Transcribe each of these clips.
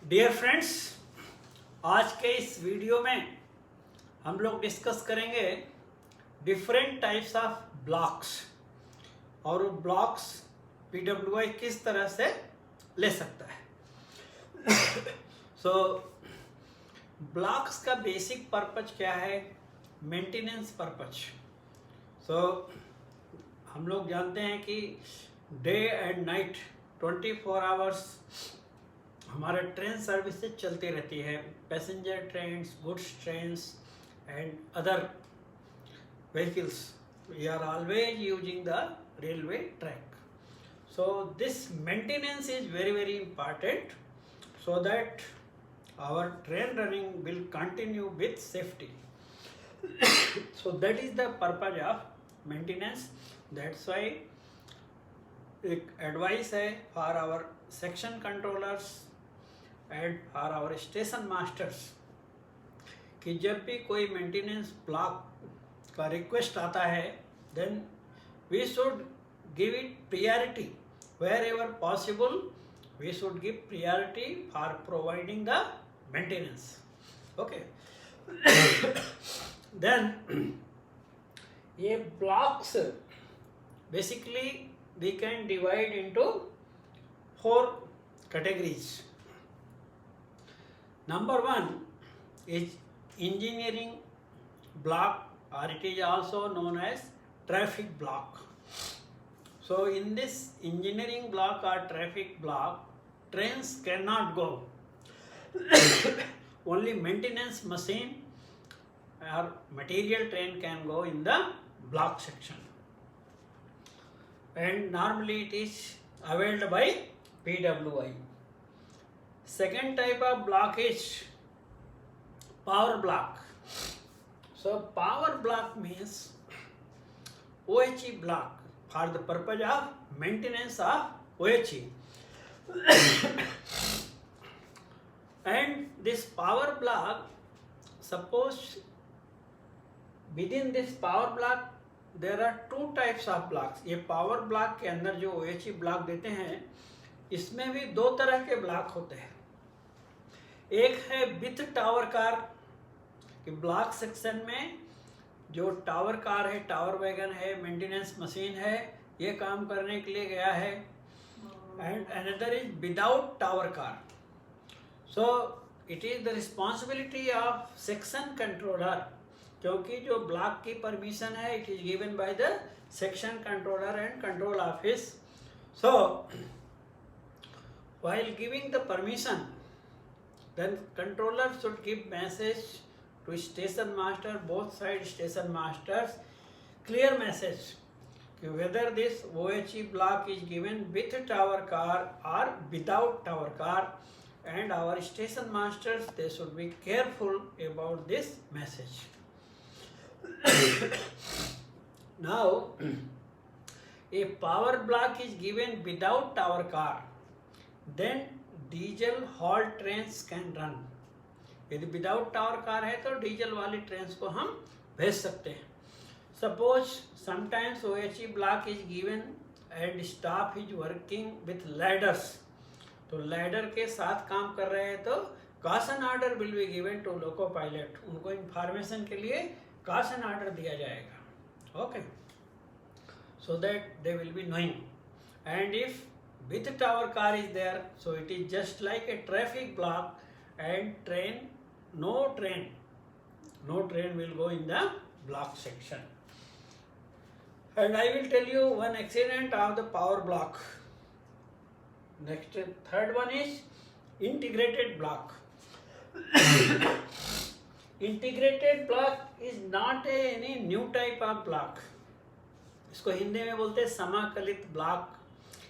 Dear friends, आज के इस वीडियो में हम लोग डिस्कस करेंगे डिफरेंट टाइप्स ऑफ ब्लॉक्स और ब्लॉक्स पीडब्ल्यूआई किस तरह से ले सकता है। सो ब्लॉक्स का बेसिक पर्पज क्या है? Maintenance purpose. सो हम लोग जानते हैं कि डे एंड नाइट 24 आवर्स हमारे ट्रेन सर्विसेज चलती रहती है, passenger trains, goods trains and other vehicles. We are always using the railway track. So this maintenance is very important so that our train running will continue with safety. So that is the purpose of maintenance. That's why एक advice है for our section controllers and for our station masters कि जब भी कोई maintenance block का request आता है then we should give it priority wherever possible. We should give priority for providing the maintenance. Okay. Then ये blocks basically we can divide into 4 categories. Number 1 is engineering block, or it is also known as traffic block. So in this engineering block or traffic block, trains cannot go. Only maintenance machine or material train can go in the block section. And normally it is availed by PWI. Second type of block is power block. So power block means OHE block for the purpose of maintenance of OHE. And this power block, suppose within this power block there are 2 types of blocks. ये power block के अंदर जो OHE block देते हैं इसमें भी 2 तरह के ब्लॉक होते हैं. एक है विथ टावर कार कि ब्लॉक सेक्शन में जो टावर कार है, टावर वैगन है, मेंटेनेंस मशीन है, ये काम करने के लिए गया है. And another is without tower car. So it is the responsibility of section controller, क्योंकि जो ब्लॉक की परमिशन है it is given by the section controller and control office. So while giving the permission then controller should give message to station master, both side station masters, clear message कि whether this OHE block is given with tower car or without tower car, and our station masters they should be careful about this message. Now a power block is given without tower car, then diesel halt trains can run. यदि without tower car है तो diesel वाली trains को हम भेज सकते हैं. Suppose sometimes OHE block is given and staff is working with ladders, तो लैडर के साथ काम कर रहे हैं तो caution order will be given to loco pilot. उनको इंफॉर्मेशन के लिए कॉशन ऑर्डर दिया जाएगा. Okay, so that they will be knowing. And if with tower car is there so it is just like a traffic block and train no train will go in the block section. And I will tell you one accident of the power block. Next, third one is integrated block. Integrated block is not any new type of block. इसको हिंदी में बोलते हैं समाकलित block.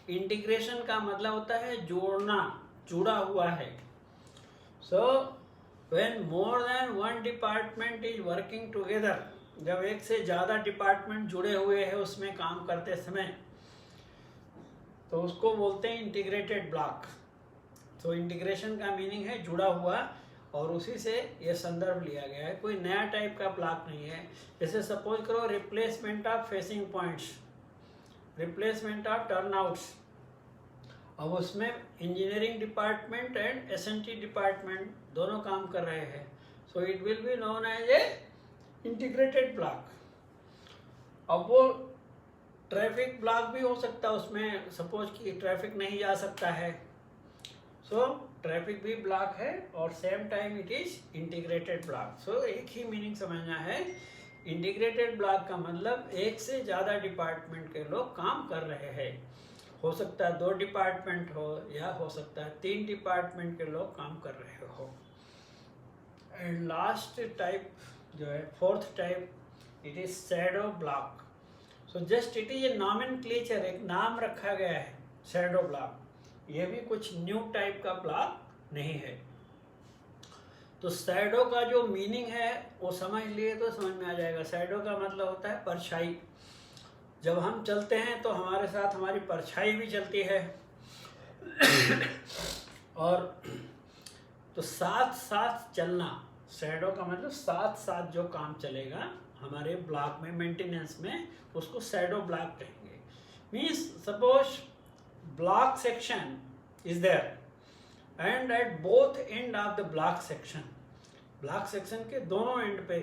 Integration का मतलब होता है जोड़ना, जुड़ा हुआ है. So when more than one department is working together, जब एक से ज़्यादा डिपार्टमेंट जुड़े हुए हैं उसमें काम करते समय तो उसको बोलते हैं इंटीग्रेटेड ब्लॉक. तो इंटीग्रेशन का मीनिंग है जुड़ा हुआ, और उसी से ये संदर्भ लिया गया है. कोई नया टाइप का ब्लॉक नहीं है. जैसे सपोज करो replacement of facing points, replacement of turnouts, अब उसमें engineering department and SNT department दोनों काम कर रहे हैं, so it will be known as a integrated block. अब वो ट्रैफिक ब्लॉक भी हो सकता है, उसमें सपोज कि ट्रैफिक नहीं जा सकता है, सो ट्रैफिक भी ब्लॉक है और same time it is integrated block. So एक ही मीनिंग समझना है, इंटीग्रेटेड ब्लॉक का मतलब एक से ज़्यादा डिपार्टमेंट के लोग काम कर रहे हैं। हो सकता है 2 डिपार्टमेंट हो या हो सकता है 3 डिपार्टमेंट के लोग काम कर रहे हो। एंड लास्ट टाइप जो है, 4th type, it is shadow block. So just it is a nomenclature, एक नाम रखा गया है शैडो ब्लॉक। ये भी कुछ न्यू टाइप का ब्लॉक नहीं है। तो शैडो का जो मीनिंग है वो समझ लिए तो समझ में आ जाएगा। शैडो का मतलब होता है परछाई। जब हम चलते हैं तो हमारे साथ हमारी परछाई भी चलती है और तो साथ साथ चलना, शैडो का मतलब साथ साथ जो काम चलेगा हमारे ब्लॉक में, मेंटेनेंस में, उसको शैडो ब्लॉक कहेंगे। Means suppose block section is there and at both end of the block section, block section के दोनों एंड पे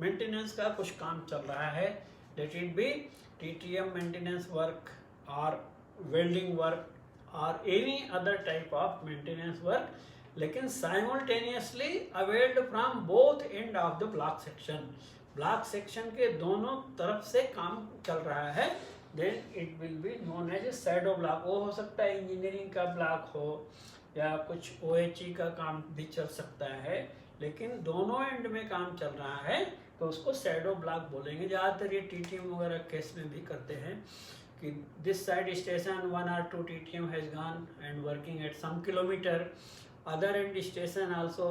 मेंटेनेंस का कुछ काम चल रहा है, let it be TTM maintenance work और वेल्डिंग वर्क और any other type of maintenance work, लेकिन simultaneously availed from both end of the block section. Block section के दोनों तरफ से काम चल रहा है, then it will be known as a shadow block. वो हो सकता है इंजीनियरिंग का ब्लॉक हो या कुछ OHE का काम भी चल सकता है, लेकिन दोनों एंड में काम चल रहा है तो उसको शैडो ब्लॉक बोलेंगे। ज़्यादातर ये TTM वगैरह केस में भी करते हैं कि this side station 1 or 2 TTM has gone and working at some kilometre, other end station also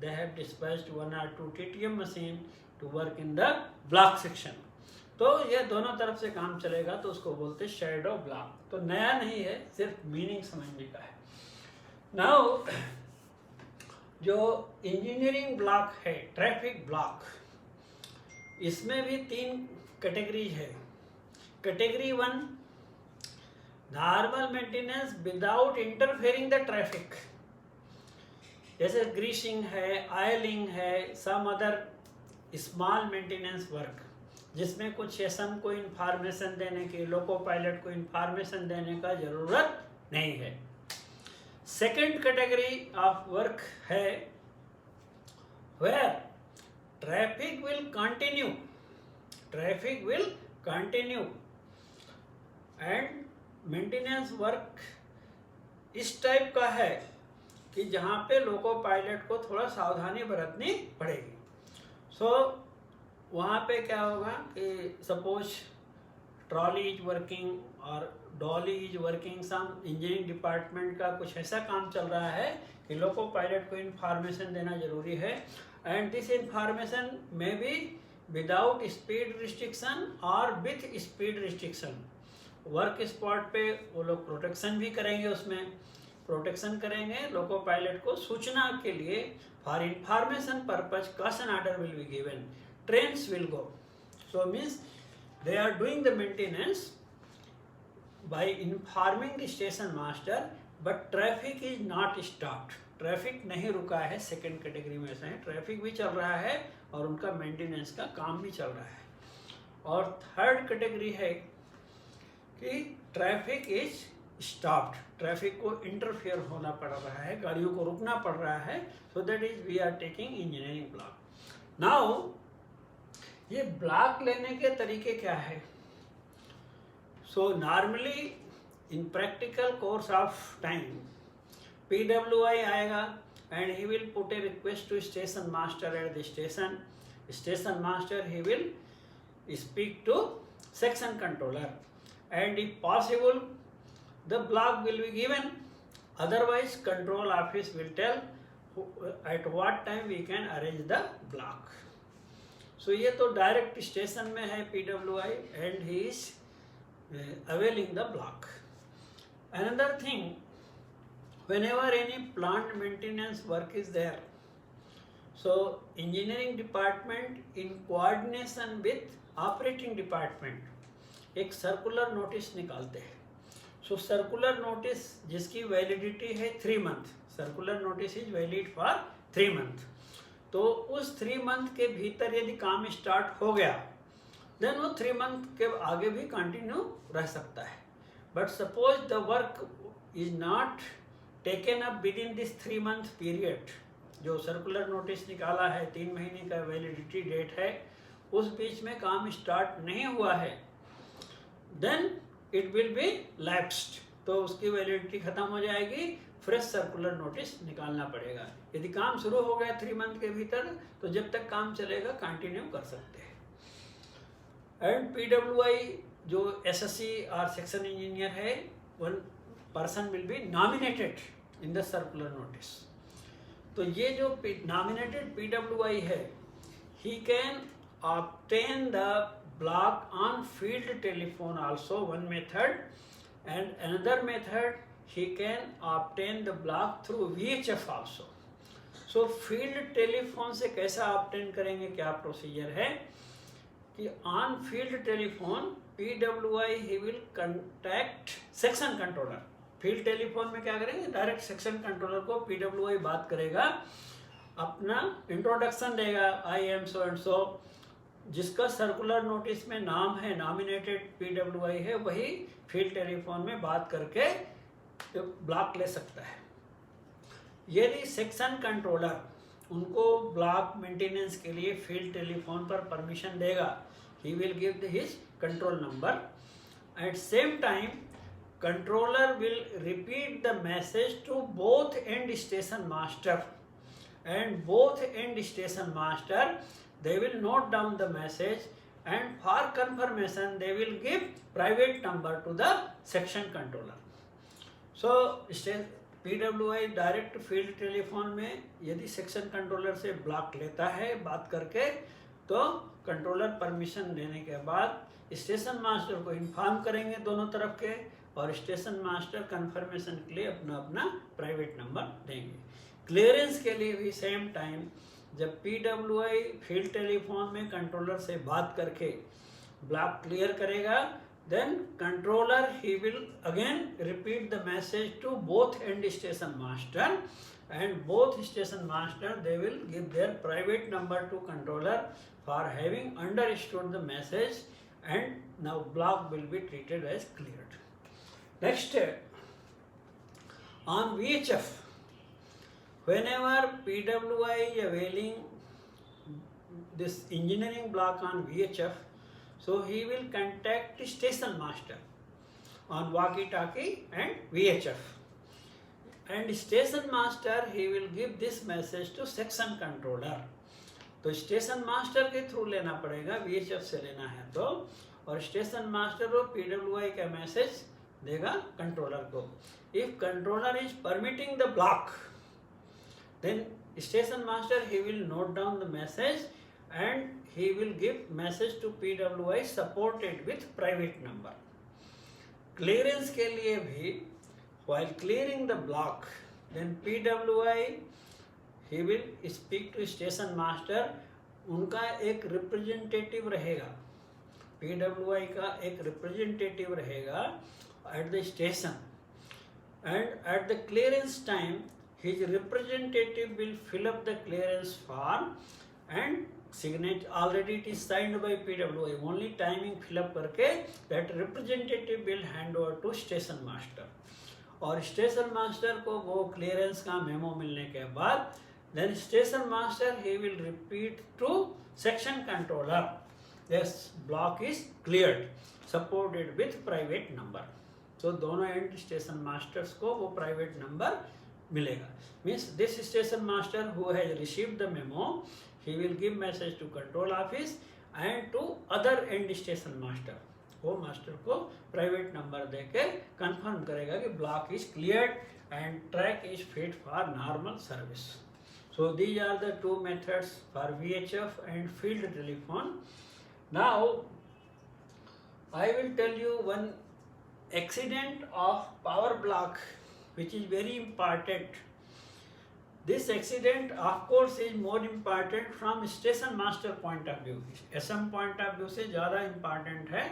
they have dispatched 1 or 2 TTM machine to work in the block section. तो ये दोनों तरफ से काम चलेगा तो उसको बोलते हैं शैडो ब्लॉक। तो नया नहीं है, सिर्फ मीनिंग समझने का है। नाउ जो इंजीनियरिंग ब्लॉक है, ट्रैफिक ब्लॉक, इसमें भी 3 कैटेगरीज है। Category 1, normal maintenance without interfering the traffic, जैसे ग्रीसिंग है, ऑयलिंग है, some other small maintenance work, जिसमें कुछ सेशन को इंफॉर्मेशन देने की, लोको पायलट को इंफॉर्मेशन देने का जरूरत नहीं है। सेकेंड कैटेगरी ऑफ वर्क है where traffic will continue and maintenance work इस टाइप का है कि जहाँ पे लोको पायलट को थोड़ा सावधानी बरतनी पड़ेगी। सो वहाँ पे क्या होगा कि सपोज ट्रॉली इज वर्किंग और dolly is working, some engineering department का कुछ ऐसा काम चल रहा है कि लोको पायलट को इंफॉर्मेशन देना जरूरी है, and this information may be without speed restriction or with speed restriction। Work spot पे वो लोग प्रोटेक्शन भी करेंगे, उसमें प्रोटेक्शन करेंगे लोको पायलट को सूचना के लिए, for information purpose caution order will be given, trains will go. So means they are doing the maintenance by informing the station master, but traffic is not stopped, traffic नहीं रुका है। Second category में से है, traffic भी चल रहा है और उनका मेंटेनेंस का काम भी चल रहा है। और थर्ड कैटेगरी है कि ट्रैफिक इज स्टॉप्ड, ट्रैफिक को इंटरफेयर होना पड़ रहा है, गाड़ियों को रुकना पड़ रहा है, so that is we are taking engineering block. Now ये ब्लॉक लेने के तरीके क्या है? So normally in practical course of time PWI आएगा and he will put a request to station master at the station. Station master he will speak to section controller and if possible the block will be given, otherwise control office will tell at what time we can arrange the block. So ये तो direct station में है PWI and he is availing the block. Another thing, whenever any plant maintenance work is there, so engineering department in coordination with operating department एक circular notice निकालते हैं। सो circular notice जिसकी validity है 3 month, circular notice is valid for 3 month, तो उस 3 month के भीतर यदि काम स्टार्ट हो गया देन वो 3 मंथ के आगे भी कंटिन्यू रह सकता है. But suppose the work is not taken up with in this 3 month period, जो सर्कुलर नोटिस निकाला है 3 महीने का वैलिडिटी डेट है, उस बीच में काम स्टार्ट नहीं हुआ है, then it will be lapsed, तो उसकी वैलिडिटी खत्म हो जाएगी, फ्रेश सर्कुलर नोटिस निकालना पड़ेगा. यदि काम शुरू हो गया 3 मंथ के भीतर तो जब तक काम चलेगा कंटिन्यू कर सकते हैं. एंड PWI जो SSC और सेक्शन इंजीनियर है, one person will be nominated in the circular notice. तो ये जो नॉमिनेटेड PWI है, he can obtain the block on field telephone also, one method, and another method he can obtain the block through VHF also. So field telephone से कैसा obtain करेंगे, क्या procedure है कि on field telephone PWI he will contact section controller. field telephone में क्या करेंगे, direct section controller को PWI बात करेगा, अपना इंट्रोडक्शन देगा, I am so and so, जिसका सर्कुलर नोटिस में नाम है नॉमिनेटेड PWI है, वही फील्ड टेलीफोन में बात करके ब्लॉक ले सकता है. यदि सेक्शन कंट्रोलर उनको ब्लॉक मेंटेनेंस के लिए फील्ड टेलीफोन पर परमिशन देगा, he will give his control number. At same time controller will repeat the message to both end station master, and both end station master they will note down the message, and for confirmation they will give private number to the section controller. So PWI direct field telephone में यदि section controller से block लेता है बात करके, तो controller permission देने के बाद स्टेशन मास्टर को इन्फॉर्म करेंगे दोनों तरफ के, और स्टेशन मास्टर कंफर्मेशन के लिए अपना अपना प्राइवेट नंबर देंगे. क्लियरेंस के लिए भी सेम टाइम, जब PWI फील्ड टेलीफोन में कंट्रोलर से बात करके ब्लॉक क्लियर करेगा, then controller he will again repeat the message to both end station master, and both station master they will give their private number to controller for having understood the message, and now block will be treated as cleared. Next on VHF, whenever PWI is availing this engineering block on VHF, so he will contact the station master on walkie-talkie and VHF, and station master he will give this message to section controller. तो station master के through लेना पड़ेगा, VHF से लेना है तो, और station master वो PWI का मैसेज देगा कंट्रोलर को. If controller is permitting the block, then station master he will note down the message and he will give message to PWI supported with private number. Clearance के लिए भी while clearing the block, then PWI he will speak to station master. उनका एक representative रहेगा, PWI का एक representative रहेगा at the station, and at the clearance time his representative will fill up the clearance form and signature, already it is signed by PWI, only timing fill up करके that representative will hand over to station master, और station master को वो clearance का memo मिलने के बाद then station master he will repeat to section controller, this block is cleared supported with private number. So दोनों end station masters को वो प्राइवेट नंबर मिलेगा. Means this station master who has received the memo, he will give message to control office and to other end station master. वो master को private number देके confirm करेगा कि block is cleared and track is fit for normal service. So these are the two methods for VHF and field telephone. Now I will tell you one accident of power block which is very important. This accident of course is more important from station master point of view. SM point of view से ज़्यादा important है,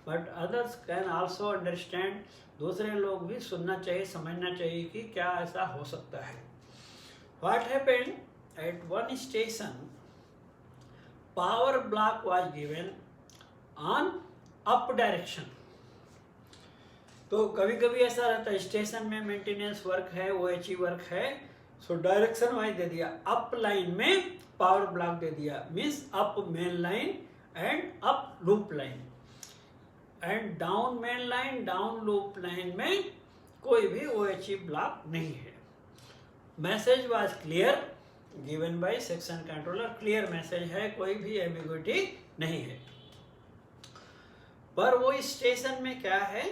but others can also understand, दूसरे लोग भी सुनना चाहिए, समझना चाहिए कि क्या ऐसा हो सकता है. What happened at one station, power block was given on up direction. तो कभी कभी ऐसा रहता है स्टेशन में मेंटेनेंस वर्क है, ओएचई वर्क है, सो डायरेक्शन वाइज दे दिया, अप लाइन में पावर ब्लॉक दे दिया, means up main line and up loop line, and down main line down loop line में कोई भी ओएचई ब्लॉक नहीं है. Message was clear given by section controller, clear message है, कोई भी एम्बिग्युइटी नहीं है. पर वो स्टेशन में क्या है,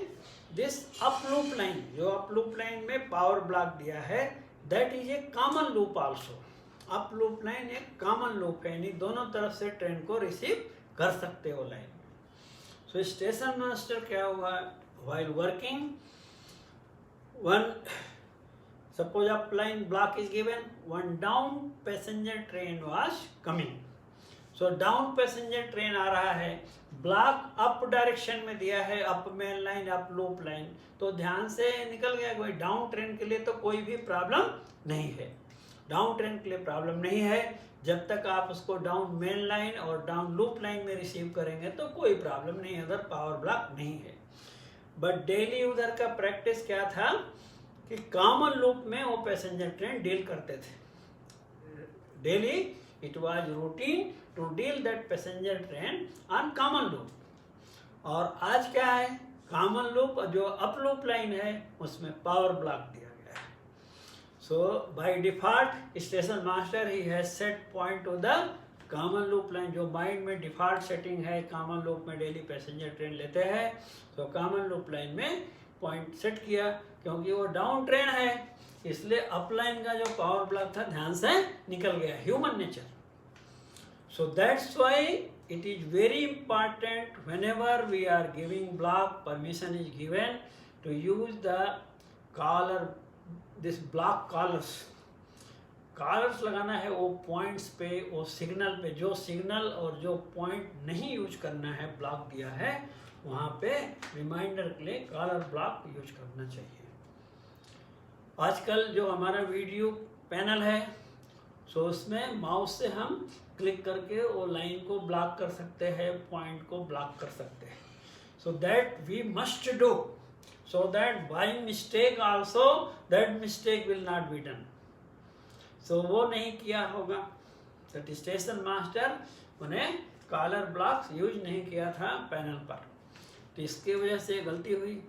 दिस अप लूप लाइन, जो अप लूप लाइन में पावर ब्लॉक दिया है, that is a common loop also. Up loop line एक कॉमन लूप है, यानी दोनों तरफ से ट्रेन को रिसीव कर सकते हो लाइन. सो स्टेशन मास्टर क्या हुआ, while working one, suppose up line block is given, one down passenger train was coming. So down passenger train आ रहा है, ब्लॉक अप डायरेक्शन में दिया है, up main line up loop line, तो ध्यान से निकल गया कोई डाउन ट्रेन के लिए तो कोई भी प्रॉब्लम नहीं है. डाउन ट्रेन के लिए प्रॉब्लम नहीं है, जब तक आप उसको डाउन मेन लाइन और डाउन लूप लाइन में रिसीव करेंगे तो कोई प्रॉब्लम नहीं, अगर पावर ब्लॉक नहीं है. बट डेली उधर का प्रैक्टिस क्या था कि कॉमन लूप में वो पैसेंजर ट्रेन डील करते थे. Daily it was routine to deal that passenger train on common loop. और आज क्या है, कॉमन लूप जो अप लूप लाइन है उसमें पावर ब्लॉक दिया गया है. So by default station master he has set point to the common loop line, जो माइंड में डिफॉल्ट सेटिंग है, कॉमन लूप में डेली पैसेंजर ट्रेन लेते हैं, तो कॉमन लूप लाइन में पॉइंट सेट किया. क्योंकि वो डाउन ट्रेन है इसलिए अपलाइन का जो पावर ब्लॉक था ध्यान से निकल गया, human nature. So that's why it is very important whenever we are giving block, permission is given to use the collar, this block collars. Collars लगाना है वो पॉइंट्स पे, वो सिग्नल पे, जो सिग्नल और जो पॉइंट नहीं यूज करना है ब्लॉक दिया है वहाँ पे रिमाइंडर के लिए कॉलर ब्लॉक यूज करना चाहिए. आजकल जो हमारा वीडियो पैनल है, सो उसमें माउस से हम क्लिक करके वो लाइन को ब्लॉक कर सकते हैं, पॉइंट को ब्लॉक कर सकते हैं. So that we must do, so that by mistake also that mistake will not be done. So वो नहीं किया होगा, दैट स्टेशन मास्टर उन्हें कॉलर ब्लॉक्स यूज नहीं किया था पैनल पर, तो इसकी वजह से गलती हुई.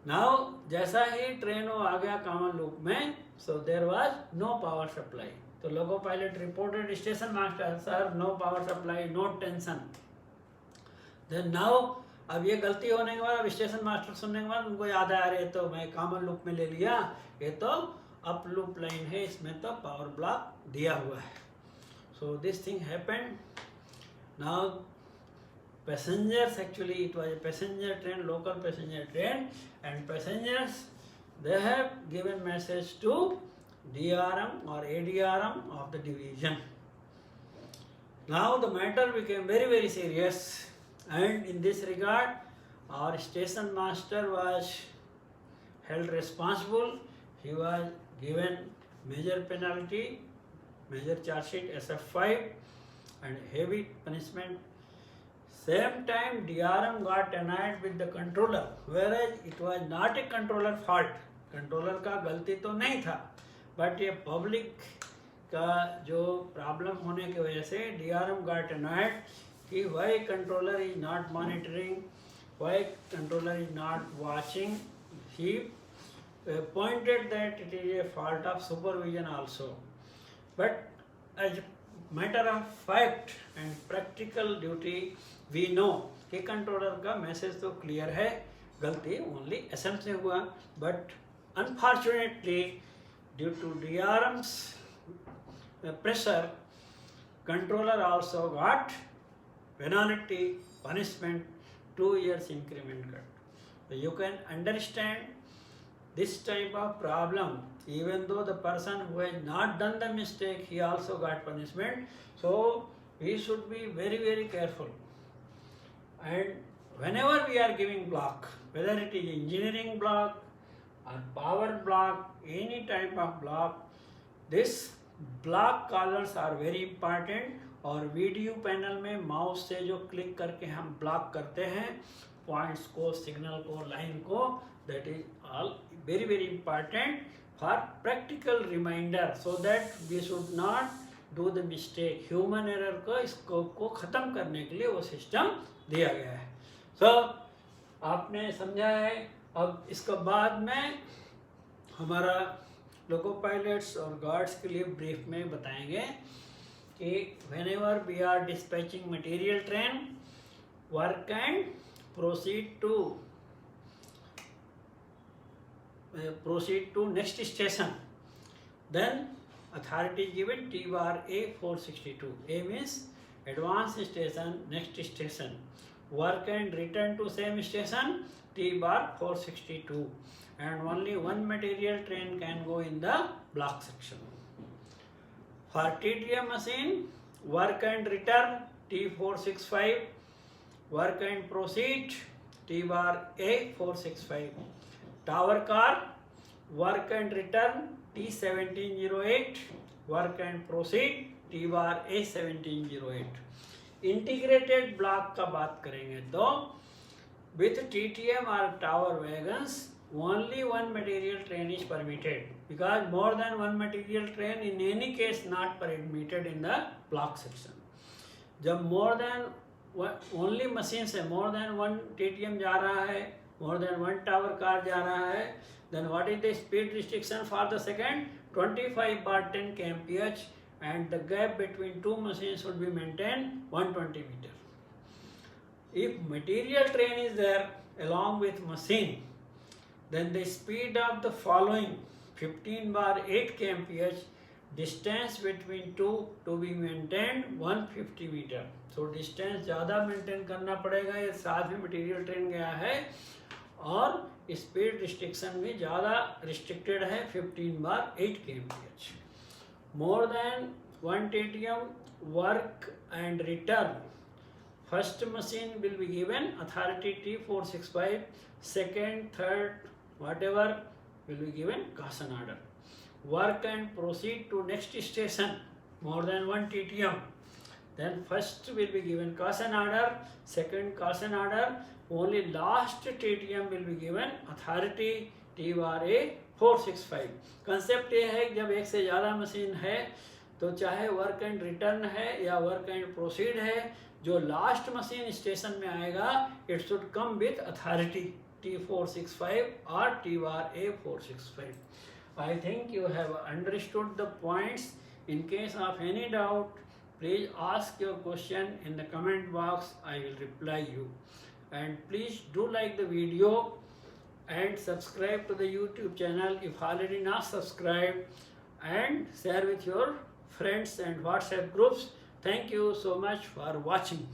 नाउ जैसा ही ट्रेन वो आ गया कॉमन लूप में, so there was no power supply. तो loco pilot reported station master, sir no power supply, no tension. Then now अब ये गलती होने के बाद, अब स्टेशन मास्टर सुनने के बाद उनको याद आया, अरे तो मैं कॉमन लूप में ले लिया, ये तो अप लूप लाइन है, इसमें तो पावर ब्लॉक दिया हुआ है. So this thing happened. Now passengers, actually it was a passenger train, local passenger train, and passengers they have given message to DRM or ADRM of the division. Now the matter became very serious, and in this regard our station master was held responsible. He was given major penalty, major charge sheet SF5 and heavy punishment. Same time DRM got annoyed with the controller, whereas it was not a controller fault. Controller का गलती तो नहीं था, but ये public का जो problem होने की वजह से DRM got annoyed कि why controller is not monitoring, why controller is not watching. He pointed that it is a fault of supervision also, but as matter of fact and practical duty we know कि controller का message तो clear है, गलती only SM से हुआ. But unfortunately due to DRM's pressure, controller also got penalty, punishment, 2 years increment cut. So you can understand this type of problem, even though the person who has not done the mistake, he also got punishment. So we should be very careful. And whenever we are giving block, whether it is engineering block or power block, any type of block, this block colors are very important. और video panel में mouse से जो click करके हम block करते हैं points को, signal को, लाइन को, that is all very very important for practical reminder, so that we should not do the mistake. Human error को, स्कोप को ख़त्म करने के लिए वो सिस्टम दिया गया है. सो आपने समझा है. अब इसके बाद में हमारा लोको पायलट्स और गार्ड्स के लिए ब्रीफ में बताएंगे कि whenever we are dispatching material train, work and proceed to next station. Then authority given T bar A 462. A means advance station, next station. Work and return to same station, T bar 462. And only one material train can go in the block section. For TTM machine, work and return T465, work and proceed T bar A465. Tower car, work and return T1708, work and proceed T bar A1708. Integrated block का बात करेंगे तो with TTM or tower wagons, only one material train is permitted, because more than one material train in any case not permitted in the block section. जब more than only machine से more than one TTM जा रहा है, more than one tower car जा रहा है, then what is the speed restriction for the second? 25/10 kmph, and the gap between two machines should be maintained 120 meter. If material train is there along with machine, then the speed of the following 15/8 kmph, distance between two to be maintained 150 meter. So distance ज़्यादा maintain करना पड़ेगा, ये साथ में material train गया है, और speed restriction भी ज़्यादा restricted है 15/8 kmph. More than one TTM work and return. First machine will be given authority T465, second, third, whatever will be given caution order. Work and proceed to next station, more than one TTM. Then first will be given caution order, second caution order, only last TTM will be given authority T bar A 465. Concept ये है कि जब एक से ज़्यादा machine है तो चाहे वर्क एंड रिटर्न है या वर्क एंड प्रोसीड है, जो लास्ट मशीन स्टेशन में आएगा it should come with authority T465 or T bar A465. I think you have understood the points. In case of any doubt, please ask your question in the comment box. I will reply you. And please do like the video and subscribe to the YouTube channel if already not subscribed, and share with your friends and WhatsApp groups. Thank you so much for watching.